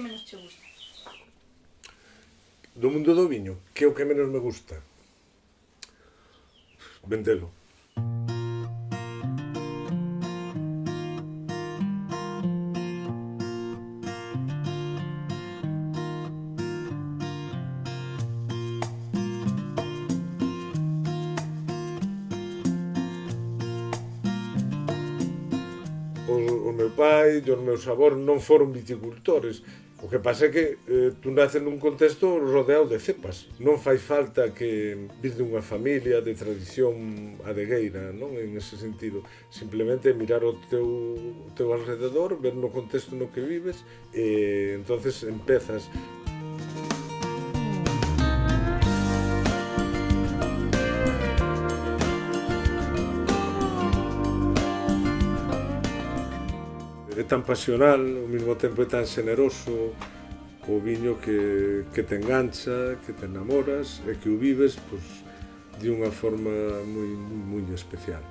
que menos che gusta? Do mundo do viño, que é o que menos me gusta? Vendelo. O meu pai e os meus avós non foron viticultores. O que pasa é que tú naces nun contexto rodeado de cepas. Non fai falta que vis dunha familia de tradición adegueira, non? En ese sentido. Simplemente mirar o teu alrededor, ver no contexto no que vives e entonces empezas. É tan pasional, ao mesmo tempo é tan xeneroso o viño que te engancha, que te enamoras e que o vives de unha forma moi especial.